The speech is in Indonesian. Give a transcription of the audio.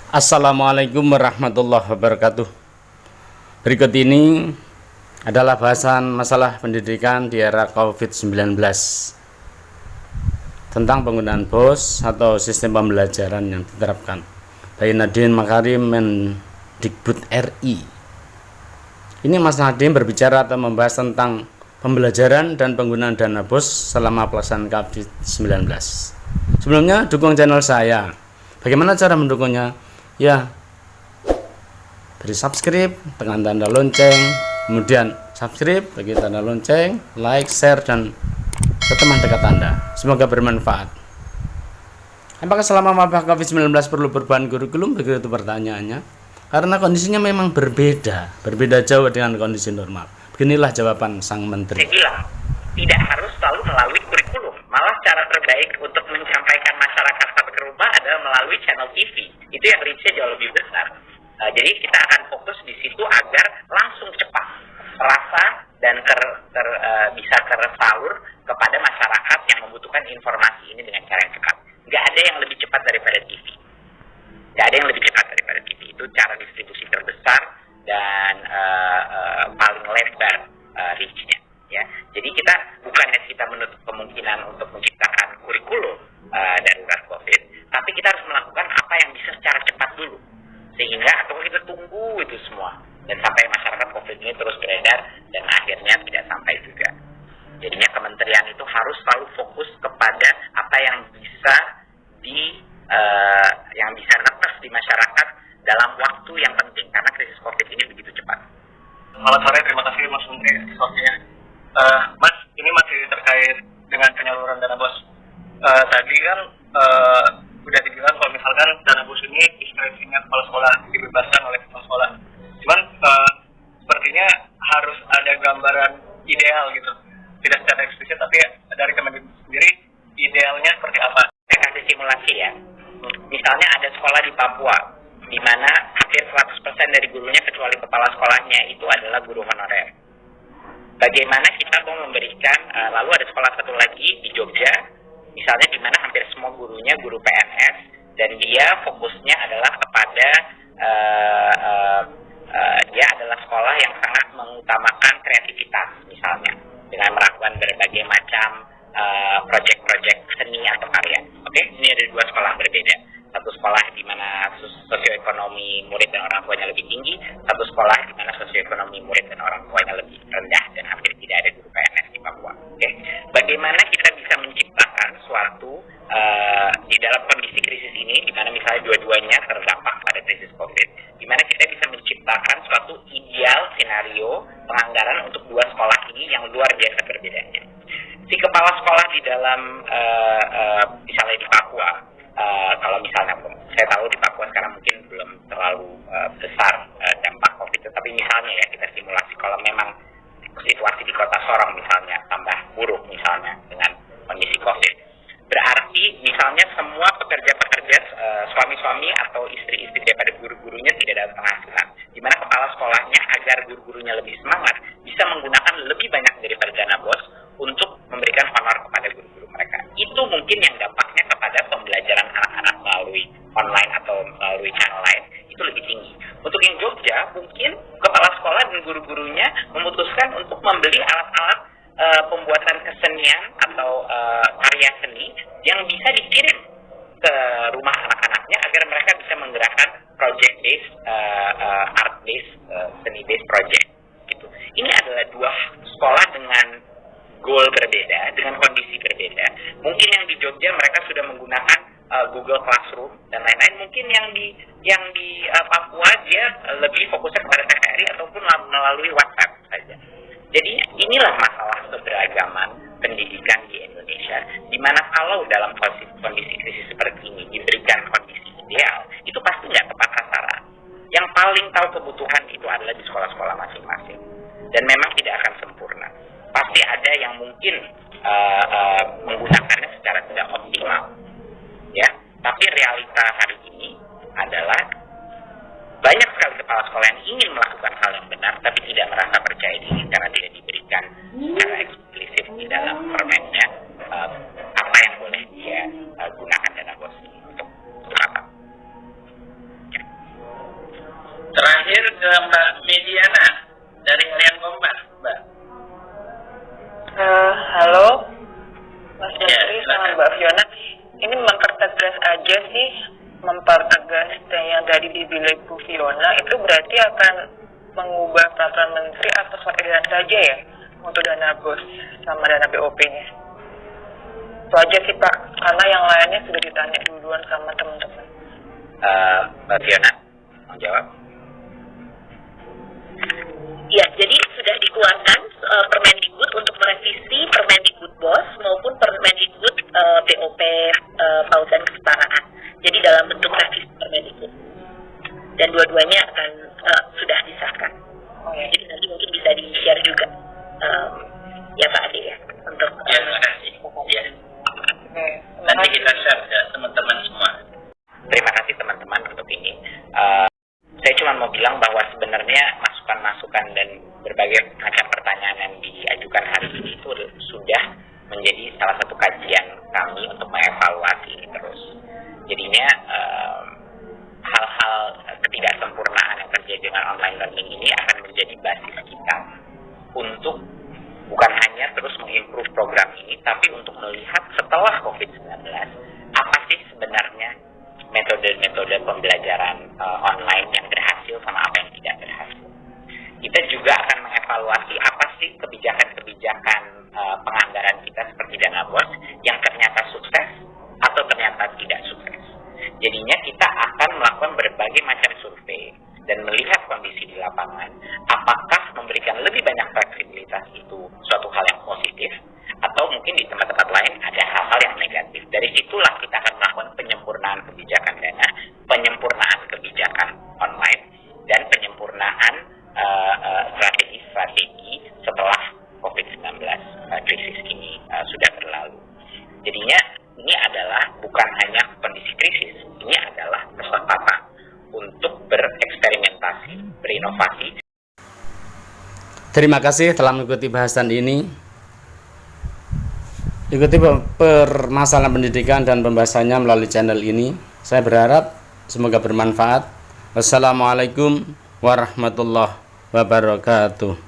Assalamualaikum warahmatullahi wabarakatuh. Berikut ini adalah bahasan masalah pendidikan di era COVID-19 tentang penggunaan BOS atau sistem pembelajaran yang diterapkan by Nadiem Makarim, Mendikbud RI. Ini Mas Nadiem berbicara atau membahas tentang pembelajaran dan penggunaan dana BOS selama pelaksanaan COVID-19. Sebelumnya dukung channel saya. Bagaimana cara mendukungnya? Ya, beri subscribe, tekan tanda lonceng, kemudian subscribe, bagi tanda lonceng, like, share, dan ke teman dekat Anda. Semoga bermanfaat. Apakah selama wabah COVID-19 perlu perubahan kurikulum? Begitu pertanyaannya. Karena kondisinya memang berbeda jauh dengan kondisi normal. Beginilah jawaban sang menteri. Saya bilang, tidak harus selalu melalui kurikulum. Malah cara terbaik untuk menyampaikan masyarakat sampai ke rumah adalah melalui channel TV. Itu yang reach-nya jauh lebih besar. Jadi kita akan fokus di situ agar langsung cepat terasa dan bisa tersalur kepada masyarakat yang membutuhkan informasi ini dengan cara yang cepat. Nggak ada yang lebih cepat daripada TV. Nggak ada yang lebih cepat daripada TV. Itu cara distribusi terbesar dan paling lebar reach-nya. Ya, jadi bukannya kita menutup kemungkinan untuk menciptakan kurikulum darurat COVID, tapi kita harus melakukan apa yang bisa secara cepat dulu, sehingga atau kita tunggu itu semua dan sampai masyarakat COVID ini terus beredar dan akhirnya tidak sampai juga. Jadinya kementerian itu harus selalu fokus kepada apa yang bisa yang bisa netes di masyarakat dalam waktu yang penting karena krisis COVID ini begitu cepat. Selamat sore, terima kasih Mas Menteri atas waktunya. Mas, ini masih terkait dengan penyaluran dana BOS. Tadi kan udah dibilang kalau misalkan dana BOS ini diskresinya kepala sekolah, dibebaskan oleh kepala sekolah. Cuman sepertinya harus ada gambaran ideal gitu. Tidak secara eksplisit, tapi dari Kemendikbud sendiri idealnya seperti apa? Saya kasih simulasi ya. Misalnya ada sekolah di Papua, di mana hampir 100% dari gurunya kecuali kepala sekolahnya itu adalah guru honorer. Bagaimana kita mau memberikan, lalu ada sekolah satu lagi di Jogja, misalnya di mana hampir semua gurunya guru PNS, dan dia fokusnya adalah kepada, dia adalah sekolah yang sangat mengutamakan kreativitas, misalnya, dengan melakukan berbagai macam proyek-proyek seni atau karya. Oke, ini ada dua sekolah berbeda. Satu sekolah di mana sosioekonomi murid dan orang tuanya lebih tinggi, satu sekolah di mana sosioekonomi murid dan orang tuanya lebih rendah dan hampir tidak ada guru PNS di Papua. Oke, bagaimana kita bisa menciptakan suatu di dalam kondisi krisis ini, di mana misalnya dua-duanya terdampak pada krisis COVID, di mana kita bisa menciptakan suatu ideal skenario penganggaran untuk dua sekolah ini yang luar biasa berbedanya. Si kepala sekolah di dalam misalnya di Papua, kalau misalnya saya tahu di Papua sekarang mungkin belum terlalu besar dampak COVID, tapi misalnya ya kita simulasi kalau memang situasi di kota Sorong misalnya tambah buruk misalnya dengan kondisi COVID, berarti misalnya semua pekerja-pekerja suami-suami atau istri-istri daripada guru-gurunya tidak dapat penghasilan, di mana kepala sekolahnya agar guru-gurunya lebih semangat bisa menggunakan lebih banyak daripada dana BOS untuk memberikan honor kepada guru-guru mereka. Itu mungkin yang dampaknya kepada pembelajaran anak-anak melalui online atau melalui channel lain itu lebih tinggi. Untuk yang Jogja, mungkin kepala sekolah dan guru-gurunya memutuskan untuk membeli alat-alat pembuatan kesenian atau karya seni yang bisa dikirim ke rumah anak-anaknya agar mereka bisa menggerakkan project based, art based, seni based project. Gitu. Ini adalah dua sekolah dengan goal berbeda, dengan kondisi berbeda. Mungkin yang di Jogja mereka sudah menggunakan Google Classroom dan lain-lain. Mungkin yang di Papua dia lebih fokusnya kepada TVRI ataupun melalui WhatsApp saja. Jadi inilah masalah keberagaman pendidikan di Indonesia, di mana kalau dalam kondisi krisis seperti ini diberikan kondisi ideal, itu pasti nggak tepat sasaran. Yang paling tahu kebutuhan itu adalah di sekolah-sekolah masing-masing. Dan memang tidak akan sempurna. Pasti ada yang mungkin menggunakannya secara tidak optimal, ya. Tapi realita hari ini adalah banyak sekali kepala sekolah yang ingin melakukan hal yang benar, tapi tidak merasa percaya diri karena tidak diberikan secara eksplisit di dalam permennya apa yang boleh dia gunakan dana BOS ini untuk apa. Ya. Terakhir ke Mbak Mediana dari Harian Kompas, Mbak. Halo, Mas Ya, Jeffrey sama silakan. Mbak Fiona. Ini mempertegas aja sih, mempertegas yang tadi dibilang Bu Fiona, itu berarti akan mengubah peraturan menteri atau surat edaran saja ya untuk dana BOS sama dana BOP-nya. Itu aja sih Pak, karena yang lainnya sudah ditanya duluan sama teman-teman. Mbak Fiona, mau jawab? Ya, jadi sudah dikeluarkan Permendikbud untuk merevisi Permendikbud BOS maupun Permendikbud BOP PAUD dan Kesetaraan. Jadi dalam bentuk revisi Permendikbud. Dan dua-duanya akan sudah disahkan. Oh ya. Jadi nanti mungkin bisa di-share juga ya Pak Ade ya untuk Ya, terima kasih. Ya, Oke, nanti kita share ke teman-teman semua. Terima kasih teman-teman untuk ini. Saya cuma mau bilang bahwa sebenarnya masukan-masukan dan berbagai macam pertanyaan yang diajukan hari ini itu sudah menjadi salah satu kajian kami untuk mengevaluasi ini terus. Jadinya hal-hal ketidaksempurnaan yang terjadi dengan online learning ini akan menjadi basis kita untuk bukan hanya terus mengimprove program ini, tapi untuk melihat setelah COVID-19 apa sih sebenarnya metode-metode pembelajaran online yang berhasil sama apa yang tidak berhasil. Kita juga akan mengevaluasi apa sih kebijakan-kebijakan penganggaran kita seperti dana BOS yang ternyata sukses atau ternyata tidak sukses. Jadinya kita akan melakukan berbagai macam survei dan melihat kondisi di lapangan, apakah memberikan lebih banyak fleksibilitas itu suatu hal yang positif, atau mungkin di tempat-tempat lain ada hal-hal yang negatif. Dari situlah kita akan melakukan penyempurnaan kebijakan dana, penyempurnaan kebijakan online, dan penyempurnaan strategi-strategi setelah COVID-19 krisis ini sudah berlalu. Jadinya ini adalah bukan hanya kondisi krisis, ini adalah kesempatan untuk bereksperimentasi, berinovasi. Terima kasih telah mengikuti bahasan ini. Ikuti permasalahan pendidikan dan pembahasannya melalui channel ini. Saya berharap semoga bermanfaat. Wassalamualaikum warahmatullahi wabarakatuh.